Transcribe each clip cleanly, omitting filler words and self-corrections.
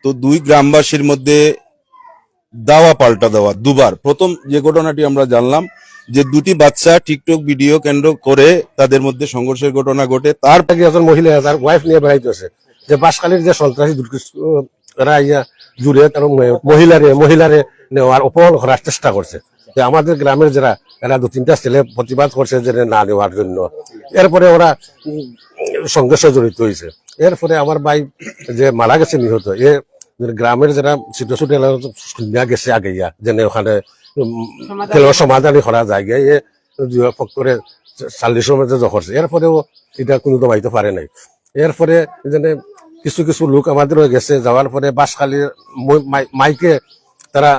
তো দুই গ্রামবাসীর মধ্যে দাওয়া পাল্টা দেওয়া দুবার। প্রথম যে ঘটনাটি আমরা জানলাম যে দুটি বাচ্চা টিকটক ভিডিও কেন্দ্র করে তাদের মধ্যে সংঘর্ষের ঘটনা ঘটে। তার আগে একজন মহিলা তার ওয়াইফ নিয়ে বেড়াইতেছে যে বাঁশখালীর যে সন্ত্রাসী দুর্গরা জুড়ে তার মহিলারে নেওয়ার অপহরণ করার চেষ্টা করছে। যে আমাদের গ্রামের যারা এরা 2-3টা ছেলে প্রতিবাদ করছে যে না নেওয়ার জন্য, এরপরে ওরা সংঘর্ষে জড়িত হয়েছে। এরপরে আমার ভাই যে মারা গেছে নিহত, গ্রামের যারা ছোট ছোট শুনিয়া গেছে আগে যেন ওখানে সমাধান করা যায় গিয়ে পক্ষরে 40 মধ্যে করছে। এরপরেও এটা কোনো দমাইতে পারে নাই। এরপরে যেন কিছু কিছু লোক আমাদের হয়ে গেছে, যাওয়ার পরে বাঁশখালীর মাইকে তারা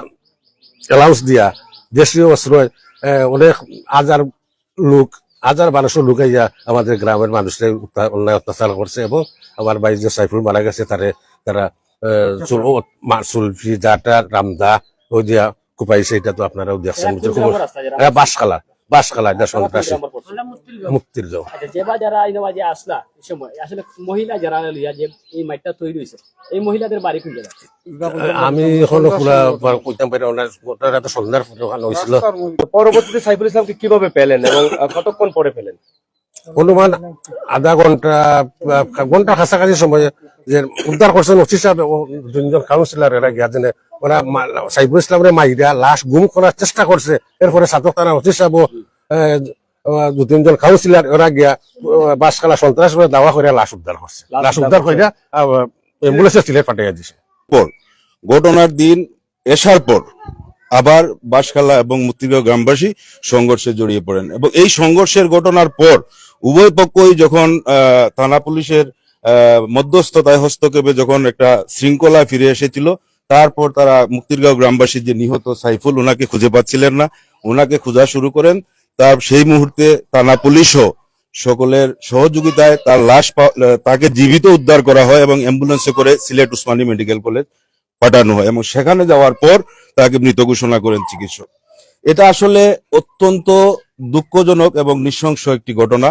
অ্যালাউন্স দিয়া দেশীয় অস্ত্র অনেক হাজার 1200 লোক আইয়া আমাদের গ্রামের মানুষের অন্যায় অত্যাচার করছে। এবং আমার ভাই যে সাইফুল মারা গেছে তারা সুলফি জাটা রামদা ওই দিয়া কুপাইছে। এটা তো আপনারাও দেখছেন। বাঁশখালা এটা সন্ত্রাসী মুক্তির যাও। যেবা যারা যে আসলা এই সময় আসলে মহিলা যারা যে এই মাইটটা তৈরি হয়েছে, এই মহিলাদের বাড়ি কোন জায়গা? আমি এখনো পুরা কইতাম পারি ওনার এত সন্ধ্যার ওখানে হয়েছিল। পরবর্তীতে সাইফুল ইসলামকে কিভাবে পেলেন এবং কতক্ষণ পরে পেলেন? অনুমান আধা ঘন্টা কাছাকাছি সময়ে যে উদ্ধার করছেন ওসি সাহেব ও 2জন কাউন্সিলর। এরা গিয়া যেন ওরা সাইফুল ইসলামের মাইরা লাশ গুম করার চেষ্টা করছে। এরপরে সাতক থানার ওসি সাহেব 2-3জন কাউন্সিলর ওরা গিয়া বাঁশখালা সন্ত্রাস করে দাওয়া করে লাশ উদ্ধার করছে। লাশ উদ্ধার করে অ্যাম্বুলেন্সে সিলেট পাঠিয়ে দিছে। ঘটনার দিন এসার পর আবার বাঁশখালা এবং মুক্তিগাঁও গ্রামবাসী সংঘর্ষে জড়িয়ে পড়েন এবং এই সংঘর্ষের ঘটনার পর উভয় পক্ষই যখন থানা পুলিশের মধ্যস্থতায় হস্তক্ষেপে যখন একটা শৃঙ্খলা ফিরে এসেছিল, তারপর তারা মুক্তিগাঁও গ্রামবাসীর যে নিহত সাইফুল ওনাকে খুঁজে পাচ্ছিলেন না, ওনাকে খোঁজা শুরু করেন। তার সেই মুহূর্তে থানা পুলিশও সকলের সহযোগিতায় তার লাশ তাকে জীবিত উদ্ধার করা হয় এবং অ্যাম্বুলেন্সে করে সিলেট উসমানী মেডিকেল কলেজ পাঠানো হয় এবং সেখানে যাওয়ার পর তাকে মৃত ঘোষণা করেন চিকিৎসক। এটা আসলে অত্যন্ত দুঃখজনক এবং নৃশংস একটি ঘটনা,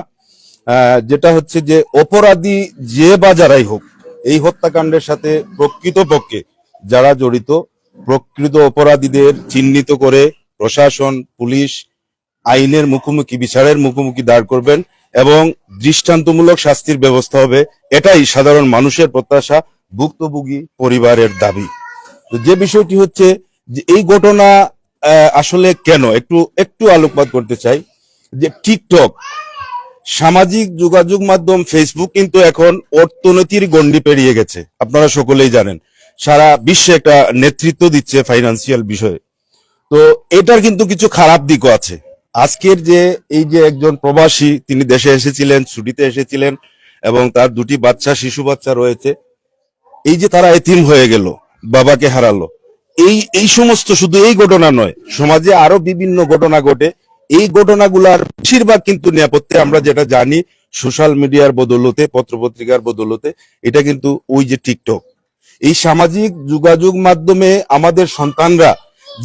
যেটা হচ্ছে যে অপরাধী যে বা যারাই হোক এই হত্যাকাণ্ডের সাথে প্রকৃতপক্ষে যারা জড়িত প্রকৃত অপরাধীদের চিহ্নিত করে প্রশাসন পুলিশ আইনের মুখোমুখি বিচারের মুখোমুখি দাঁড় করবেন এবং দৃষ্টান্তমূলক শাস্তির ব্যবস্থা হবে। এটাই সাধারণ মানুষের প্রত্যাশা, ভুক্তভোগী পরিবারের দাবি। তো যে বিষয়টি হচ্ছে যে এই ঘটনা আসলে কেন একটু আলোকপাত করতে চাই যে টিকটক সামাজিক যোগাযোগ মাধ্যম ফেসবুক কিন্তু এখন অর্থনীতির গণ্ডি পেরিয়ে গেছে। আপনারা সকলেই জানেন সারা বিশ্বে একটা নেতৃত্ব দিচ্ছে ফাইন্যান্সিয়াল বিষয়ে। তো এটার কিন্তু কিছু খারাপ দিকও আছে। আজকের যে এই যে একজন প্রবাসী তিনি দেশে এসেছিলেন, ছুটিতে এসেছিলেন এবং তার 2টি বাচ্চা শিশু বাচ্চা রয়েছে, এই যে তারা এতিম হয়ে গেল, বাবাকে হারালো, এই সমস্ত শুধু এই ঘটনা নয়, সমাজে আরো বিভিন্ন ঘটনা ঘটে। এই ঘটনাগুলার বেশিরভাগ কিন্তু নেপথ্যে আমরা যেটা জানি সোশ্যাল মিডিয়ার বদৌলতে, পত্রপত্রিকার বদৌলতে, এটা কিন্তু ওই যে টিকটক, এই সামাজিক যোগাযোগ মাধ্যমে আমাদের সন্তানরা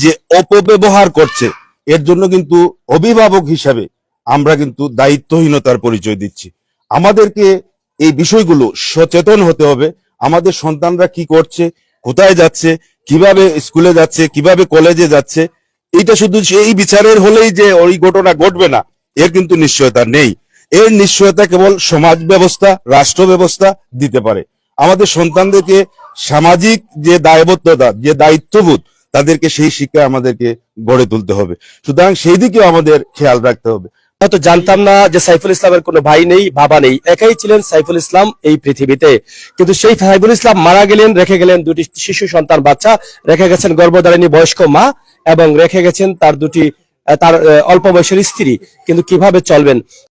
যে অপব্যবহার করছে, এর জন্য কিন্তু অভিভাবক হিসাবে আমরা কিন্তু দায়িত্বহীনতার পরিচয় দিচ্ছি। আমাদেরকে এই বিষয়গুলো সচেতন হতে হবে। আমাদের সন্তানরা কি করছে, কোথায় যাচ্ছে, কিভাবে স্কুলে যাচ্ছে, কিভাবে কলেজে যাচ্ছে, এটা শুধু সেই বিচারের হলেই যে ওই ঘটনা ঘটবে না, এর কিন্তু নিশ্চয়তা নেই। এর নিশ্চয়তা কেবল সমাজ ব্যবস্থা, রাষ্ট্র ব্যবস্থা দিতে পারে। আমাদের সন্তানদেরকে সামাজিক যে দায়বদ্ধতা, যে দায়িত্ববোধ, তাদেরকে সেই শিক্ষা আমাদেরকে গড়ে তুলতে হবে। সুতরাং সেই দিকেও আমাদের খেয়াল রাখতে হবে। হয়তো জানতাম না যে সাইফুল ইসলামের কোনো ভাই নেই, বাবা নেই, একাই ছিলেন সাইফুল ইসলাম এই পৃথিবীতে। কিন্তু সেই সাইফুল ইসলাম মারা গেলেন, রেখে গেলেন 2টি শিশু সন্তান বাচ্চা, রেখে গেছেন গর্ভধারিণী বয়স্ক মা এবং রেখে গেছেন তার অল্প বয়সের স্ত্রী। কিন্তু কিভাবে চলবেন?